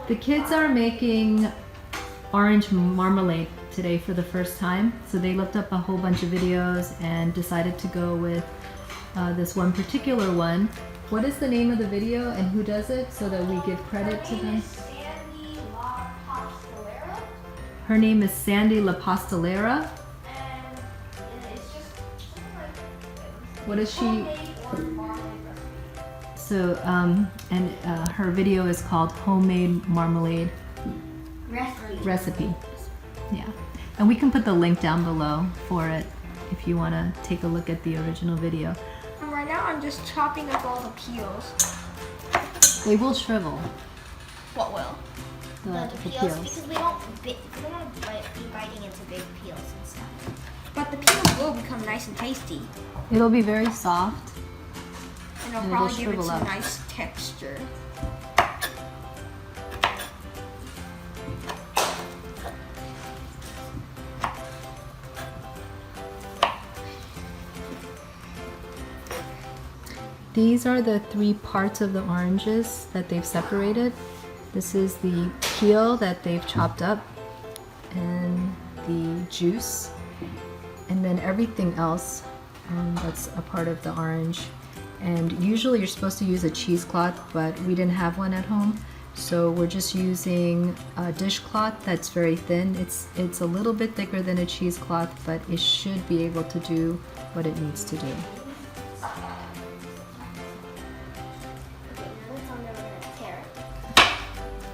The kids are making orange marmalade today for the first time. So they looked up a whole bunch of videos and decided to go with this one particular one. What is the name of the video and who does it so that we give credit to them? Her name is Sandy La Pastelera. And it's just What is she? Marmalade recipe. So, her video is called Homemade Marmalade Recipe. Yeah. And we can put the link down below for it if you want to take a look at the original video. Right now I'm just chopping up all the peels. They will shrivel. What will? The peels, because we don't be biting into big peels and stuff. But the peels will become nice and tasty. It'll be very soft. And it'll And probably it'll give it shrivel some up. nice texture. These are the three parts of the oranges that they've separated. This is the peel that they've chopped up, and the juice, and then everything else that's a part of the orange. And usually you're supposed to use a cheesecloth, but we didn't have one at home, so we're just using a dishcloth that's very thin. It's a little bit thicker than a cheesecloth, but it should be able to do what it needs to do.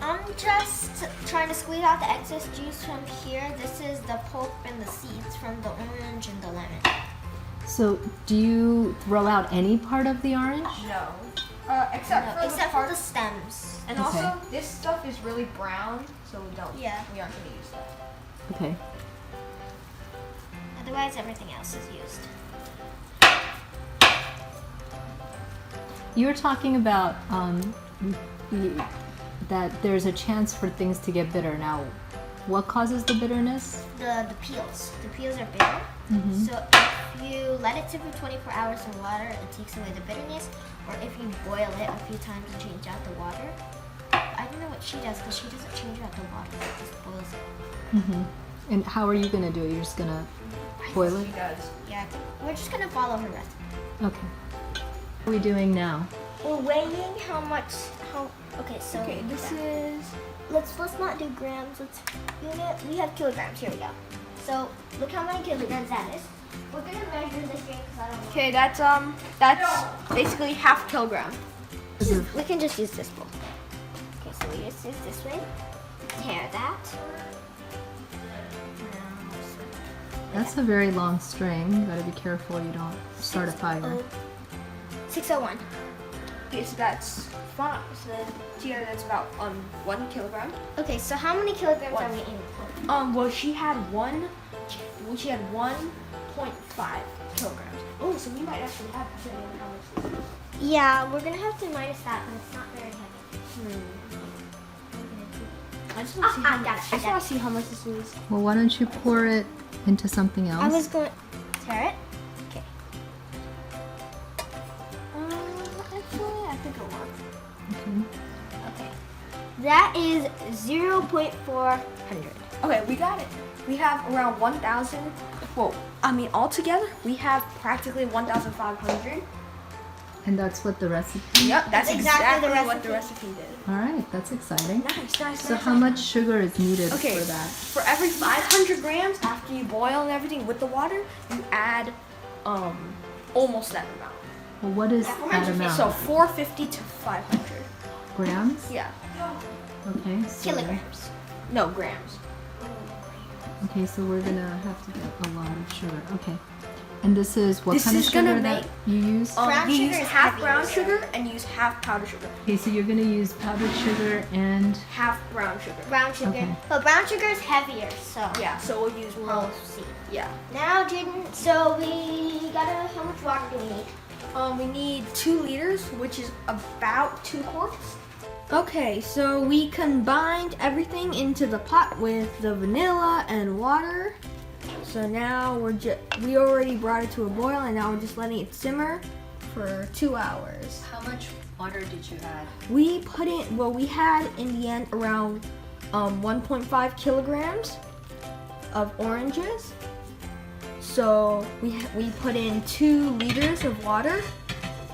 I'm just trying to squeeze out the excess juice from here. This is the pulp and the seeds from the orange and the lemon. So, do you throw out any part of the orange? No. Except for the stems. And Okay. also, this stuff is really brown, so we aren't going to use that. Okay. Otherwise, everything else is used. You were talking about that there's a chance for things to get bitter. Now, what causes the bitterness? The peels. The peels are bitter. Mm-hmm. So if you let it sit for 24 hours in water, it takes away the bitterness. Or if you boil it a few times and change out the water. I don't know what she does because she doesn't change out the water. She just boils it. Mm-hmm. And how are you gonna do it? You're just gonna boil it? She does. Yeah, we're just gonna follow her recipe. Okay. What are we doing now? We're weighing how much. Okay, so Okay, this is... let's not do grams. Let's unit. We have kilograms. Here we go. So look how many kilograms that is. We're gonna measure this here because I don't know. Okay, that's basically half kilogram. We can just use this bowl. Okay, so we just use this way. Tear that. That's a very long string. You gotta be careful you don't start a fire. 601. Okay, so that's fine. So here, that's about 1 kilogram. Okay, so how many kilograms are we in? Well, she had 1.5 kilograms. Oh, so we might actually have to say how much this is. Yeah, we're gonna have to minus that, but it's not very heavy. I just want to see how much. got it, I just want to see how much this is. Well, why don't you pour it into something else? I was going to tear it. Okay. Actually, I think it works. Okay. Okay. That is 0.400. Okay, we got it. We have around 1,000. Well, I mean, altogether, we have practically 1,500. And that's what the recipe. Yep, that's exactly exactly the what the recipe did. All right, that's exciting. Nice. So, how much sugar is needed Okay, for that? for every 500 grams, after you boil and everything with the water, you add almost that amount. Well, what is that amount? So 450 to 500. Grams? Yeah. Okay. So, Kilograms. No, grams. okay, so we're gonna have to get a lot of sugar. Okay. And this is what This kind of is gonna sugar that you use? Brown you sugar use is half heavier, brown so- sugar and use half powdered sugar. Okay, so you're gonna use powdered sugar and Half brown sugar. Brown sugar. Okay. But brown sugar is heavier, so Yeah, so we'll use we'll more. see. Yeah. Now, Jaden, so we gotta, how much water do we need? We need 2 liters, which is about 2 quarts. Okay, so we combined everything into the pot with the vanilla and water. So now we already brought it to a boil, and now we're just letting it simmer for 2 hours. how much water did you add? We put in, well, we had in the end around 1.5 kilograms of oranges. So we put in 2 liters of water,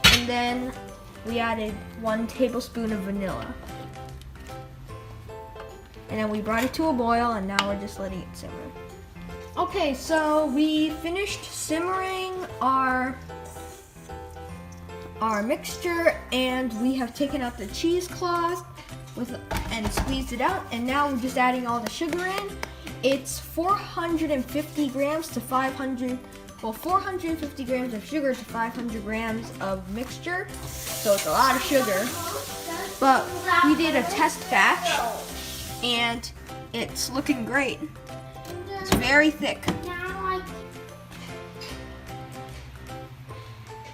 and then we added 1 tablespoon of vanilla. And then we brought it to a boil, and now we're just letting it simmer. Okay, so we finished simmering our mixture, and we have taken out the cheesecloth and squeezed it out, and now we're just adding all the sugar in. It's 450 grams to 500, well, 450 grams of sugar to 500 grams of mixture, so it's a lot of sugar. But we did a test batch, and it's looking great. It's very thick.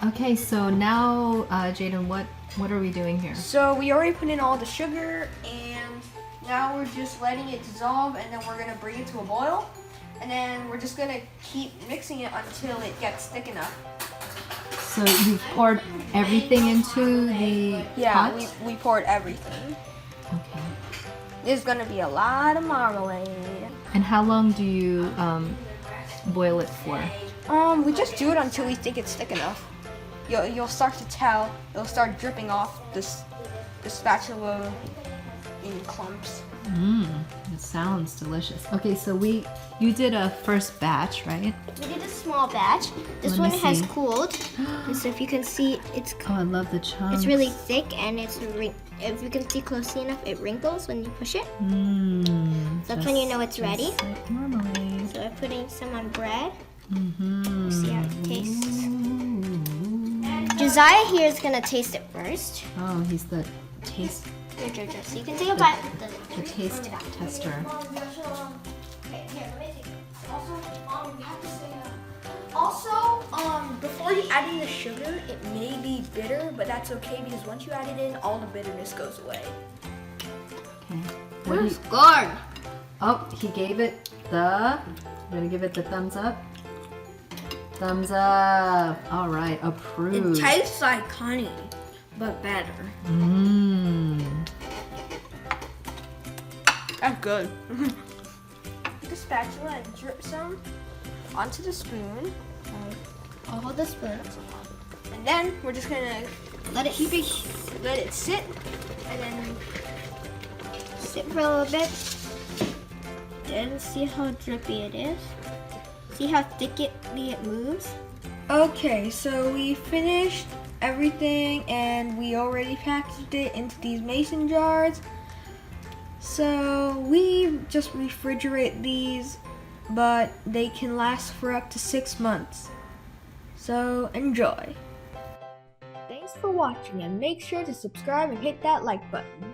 Okay, so now, Jaden, what are we doing here? So we already put in all the sugar, and now we're just letting it dissolve, and then we're gonna bring it to a boil, and then we're just gonna keep mixing it until it gets thick enough. So you poured everything into the pot? we poured everything. Okay. There's gonna be a lot of marmalade. And how long do you boil it for? We just do it until we think it's thick enough. You'll start to tell. It'll start dripping off the spatula in clumps. It sounds delicious. Okay, so you did a first batch, right? We did a small batch. This Let one me has see. cooled. And so if you can see, Oh, I love the chunks. it's really thick, and if you can see closely enough, it wrinkles when you push it. That's when you know it's ready. Just like marmalade. So I'm putting some on bread. Mm-hmm. See how it tastes. Josiah here is gonna taste it first. Oh, he's the taste Here, Jojo, so you can take a bite. the taste tester. Also, before you add in the sugar, it may be bitter, but that's okay because once you add it in, all the bitterness goes away. Okay. What do you- Good. Oh, he gave it the. I'm gonna give it the thumbs up. Thumbs up. All right, approved. It tastes like honey, but better. Mmm. That's good. Take a spatula and drip some onto the spoon, All the spoon. and then we're just gonna Let it let it sit, and then sit for a little bit. Then see how drippy it is. See how thickly it moves. Okay, so we finished everything, and we already packaged it into these mason jars. So we just refrigerate these, but they can last for up to 6 months. So enjoy. Thanks for watching, and make sure to subscribe and hit that like button.